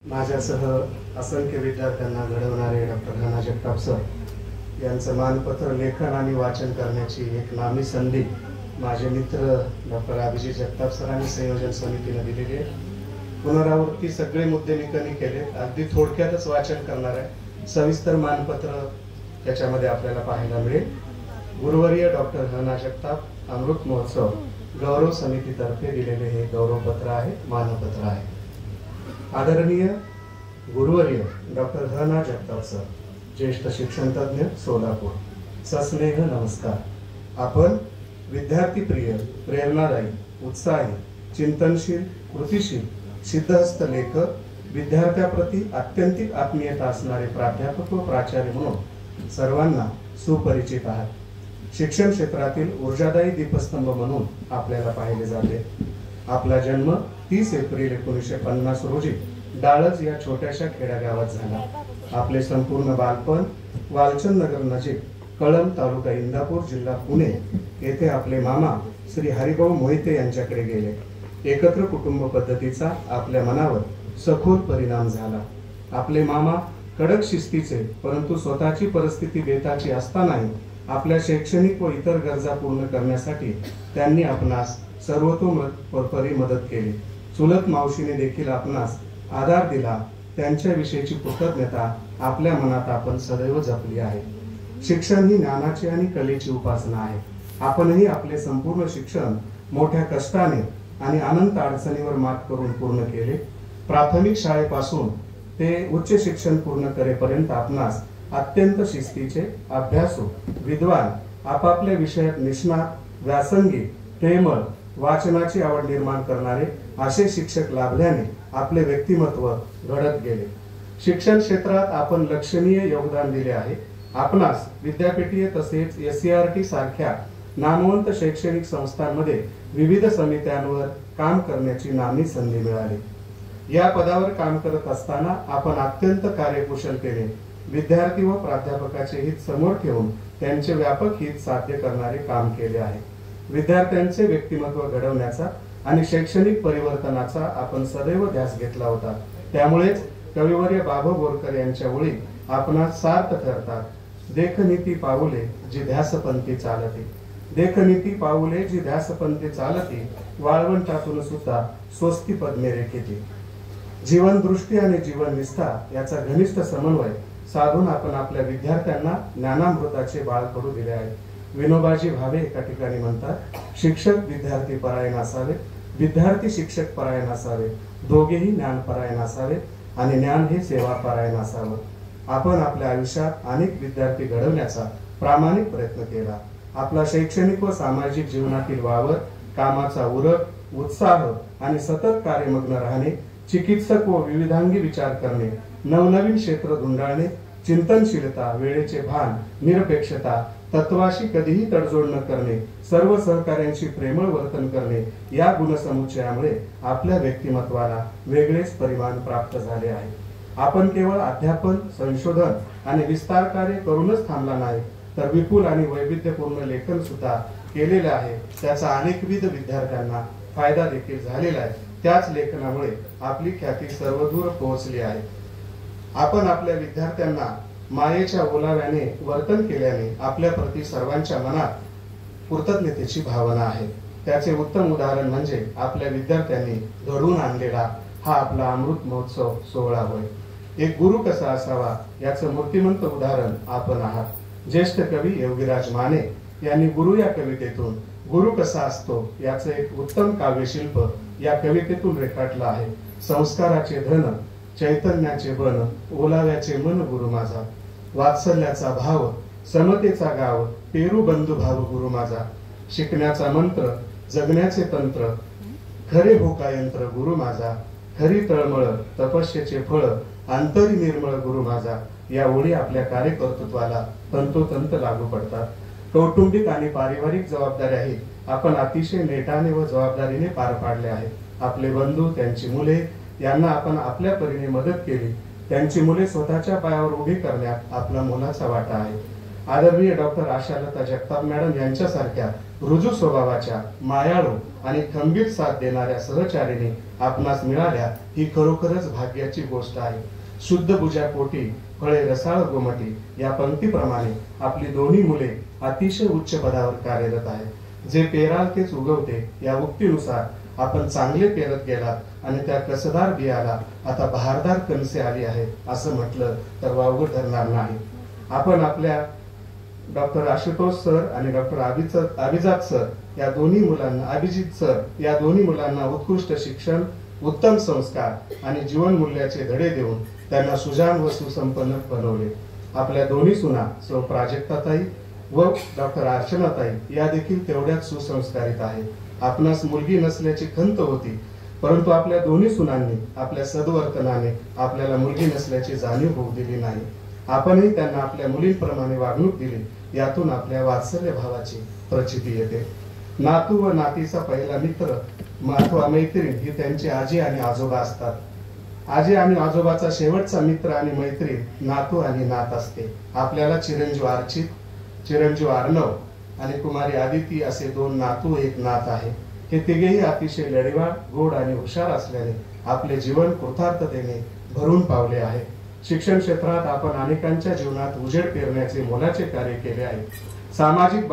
माझ्यासह असंख्य विद्यार्थ्यांना घडवणारे डॉक्टर घना जगताप सर यांचं मानपत्र लेखन आणि वाचन करण्याची एक नामी संधी माझे मित्र डॉक्टर अभिजित जगताप सरांनी संयोजन समितीने दिलेली आहे। पुनरावृत्ती सगळे मुद्दे निकनी केले, अगदी थोडक्यातच वाचन करणार आहे। सविस्तर मानपत्र त्याच्यामध्ये आपल्याला पाहायला मिळेल। गुरुवर्य डॉक्टर घना जगताप अमृत महोत्सव गौरव समितीतर्फे दिलेले हे गौरवपत्र आहे, मानपत्र आहे। आदरणीय गुरुवर्य डॉक्टर घना जगताप सर, ज्येष्ठ शिक्षण तज्ञ, सोलापूर, सस्नेह नमस्कार। आपण विद्यार्थी प्रिय, प्रेरणादायी, उत्साही, चिंतनशील, कृतिशील, सिद्धहस्त लेखक, विद्यार्थ्याप्रती अत्यंतिक आत्मीयता असणारे प्राध्यापक व प्राचार्य म्हणून सर्वांना सुपरिचित आहात। शिक्षण क्षेत्रातील ऊर्जादायी दीपस्तंभ म्हणून आपल्याला पाहिले जाते। आपला जन्म 30 एप्रिल 1950 रोजी डाळज या छोट्याशा खेड्यागावात झाला। आपले संपूर्ण बालपण वालचंद नगर नजीक कळंब, तालुका इंदापूर, जिल्हा पुणे येथे आपले मामा श्री हरिभाऊ मोहिते यांच्याकडे गेले। एकत्र कुटुंब पद्धतीचा आपल्या मनावर सखोल परिणाम झाला। आपले मामा कडक शिस्तीचे, परंतु स्वतःची परिस्थिती बेताची असतानाही आपल्या शैक्षणिक व इतर गरजा पूर्ण करण्यासाठी त्यांनी आपणास सर्वतोपरी मदत केली। चुलत मावशीने देखील आपणास आधार दिला। त्यांच्याविषयीची कृतज्ञता आपल्या मनात आपण सदैव जपली आहे। शिक्षण ही ज्ञानाची आणि कलेची उपासना आहे। आपणही आपले संपूर्ण शिक्षण मोठ्या कष्टाने आणि अनंत अडचणीवर मात करून पूर्ण केले। प्राथमिक शाळेपासून ते उच्च शिक्षण पूर्ण करेपर्यंत आपणास अत्यंत शिस्तीचे, अभ्यासू, विद्वान, आपापल्या विषयात निष्णात, व्यासंगी, प्रेमळ, वाचनाची आवड निर्माण करणारे असे शिक्षक लाभल्याने आपले व्यक्तिमत्व घडत गेले। शिक्षण क्षेत्रात आपण लक्षणीय योगदान दिले आहे। आपणास विद्यापीठीय तसेच SCERT सारख्या नामवंत शैक्षणिक संस्थांमध्ये विविध समित्यांवर काम करण्याची नामी संधी मिळाली। या पदावर काम करत असताना आपण अत्यंत कार्यकुशलतेने विद्यार्थी व प्राध्यापकाचे हित समोर ठेवून त्यांचे व्यापक हित साध्य करणारे काम केले आहे। विद्यार्थ्यांचे व्यक्तिमत्व घडवण्याचा आणि शैक्षणिक परिवर्तनाचा आपण सदैव ध्यास घेतला होता। त्यामुळेच कविवर्य बाबू बोरकर यांच्या ओळी आपणास सार्थ ठरतात। देखनीती पाऊले जी ध्यासपंथी चालती, देखनीती पाऊले जी ध्यासपंथी चालती, वाळवंटातून सुद्धा स्वस्ती पद्मे रेखिती। जीवनदृष्टी आणि जीवननिष्ठा याचा घनिष्ठ समन्वय साधून आपण आपल्या विद्यार्थ्यांना ज्ञानामृताचे बाळ पडू दिले आहे। विनोबाजी भावे एका ठिकाणी म्हणतात, शिक्षक विद्यार्थी परायण असावे, विद्यार्थी शिक्षक परायण असावे, दोघेही ज्ञान परायण असावे आणि ज्ञान हे सेवा परायण असावं। आपण आपल्या आयुष्यात अनेक विद्यार्थी घडवण्याचा प्रामाणिक प्रयत्न केला। आपला शैक्षणिक व सामाजिक जीवनातील वावर, कामाचा उरक, उत्साह आणि सतत कार्यमग्न राहणे, चिकित्सक व विविधांगी विचार करणे, नवनवीन क्षेत्र धुंडाळणे, चिंतनशीलता, वेळेचे भान, निरपेक्षता, तत्वाशी कधीही तडजोड न करणे, सर्व सहकार्यांशी प्रेमळ वर्तन करणे या गुणसमुच्चयामुळे आपल्या व्यक्तिमत्वाला वेगळेच परिमाण प्राप्त झाले आहे। आपण केवळ अध्यापन, संशोधन आणि विस्तार कार्य करूनच थांबला नाही, तर विपुल आणि वैविध्यपूर्ण लेखन सुद्धा केलेले आहे। त्याचा अनेकविध विद्यार्थ्यांना फायदा देखील झालेला आहे। त्याच लेखनामुळे आपली ख्याती सर्वदूर पोहोचली आहे। आपण आपल्या विद्यार्थ्यांना मायेच्या ओलाव्याने वर्तन केल्याने आपल्या प्रती सर्वांच्या मनात कृतज्ञतेची भावना आहे। त्याचे उत्तम उदाहरण म्हणजे आपल्या विद्यार्थ्यांनी घडवून आणलेला हा आपला अमृत महोत्सव सोहळा होय। एक गुरु कसा असावा याचं मूर्तिमंत उदाहरण आपण आहात। ज्येष्ठ कवी योगीराज माने यांनी गुरु या कवितेतून गुरु कसा असतो याचं एक उत्तम काव्यशिल्प या कवितेतून रेखाटलं आहे। संस्काराचे धन, चैतन्याचे बन, ओलाव्याचे मन गुरु माझा, वात्सल्याचा भाव, समतेचा गाव, पेरू बंधू भाव गुरु माझा, शिकण्याचा मंत्र, जगण्याचे तंत्र, खरे भोका यंत्र गुरु माझा, खरी तळमळ, तपस्येचे फळ, अंतरी निर्मळ गुरु माझा या ओळी आपल्या कार्यकर्तृत्वाला तंतोतंत लागू पडतात। कौटुंबिक आणि पारिवारिक जबाबदाऱ्याही आपण अतिशय नेटाने व जबाबदारीने पार पाडल्या आहेत। आपले बंधू, त्यांची मुले यांना आपण आपल्या परीने मदत केली। त्यांची मुले स्वतःच्या पायावर उभी करण्यात आपला मोलाचा वाटा आहे। आदरणीय डॉक्टर आशालता जगताप मॅडम यांच्यासारख्या रुजू स्वभावाच्या, मायाळू आणि खंबीर साथ देणाऱ्या सहचारिणी आपणास मिळाल्या ही खरोखरच भाग्याची गोष्ट आहे. शुद्ध भुजा पोटी फळे रसाळ गोमटी या पंक्तीप्रमाणे आपली दोन्ही मुले अतिशय उच्च पदावर कार्यरत आहेत. जे पेराल तेच उगवते या उक्तीनुसार आपण चांगले पेरत गेलात आणि त्या कसदार बियाला आता बहारदार कणसे आली आहेत असं म्हटलं तर वावगं ठरणार नाही. आपण आपल्या डॉक्टर आशुतोष सर आणि डॉक्टर अभिजात सर या दोन्ही मुलांना अभिजित सर या दोन्ही मुलांना उत्कृष्ट शिक्षण, उत्तम संस्कार आणि जीवन मूल्याचे धडे देऊन त्यांना सुजाण व सुसंपन्न बनवले. आपल्या दोन्ही सुना सौ प्राजक्ताताई व डॉक्टर अर्चनाताई या देखील तेवढ्याच सुसंस्कारित आहेत. आपणास मुलगी नसल्याची खंत होती, परंतु आपल्या दोन्ही सुनांनी आपल्या सद्वर्तनाने आपल्याला मुलगी नसल्याची जाणीव होऊ दिली नाही. आपणही त्यांना आपल्या मुलींप्रमाणे वागणूक दिली. यातून आपल्या वात्सल्य भावाची प्रचिती येते. नातू व नातीचा पहिला मित्र अथवा मैत्रीण ही त्यांची आजी आणि आजोबा असतात. आजी आणि आजोबाचा शेवटचा मित्र आणि मैत्रीण नातू आणि नात असते. आपल्याला चिरंजीव अर्चित, चिरंजीव अर्णव आणि कुमारी आदिती असे 2 नातू एक नात आहे. हे तिघेही अतिशय लढीवाळ, गोड आणि हुशार असल्याने आपले जीवन कृतार्थतेने भरून पावले आहे. शिक्षण क्षेत्रात आपण अनेकांच्या जीवनात उजेड पेरण्याचे मोलाचे कार्य केले आहे. सामाजिक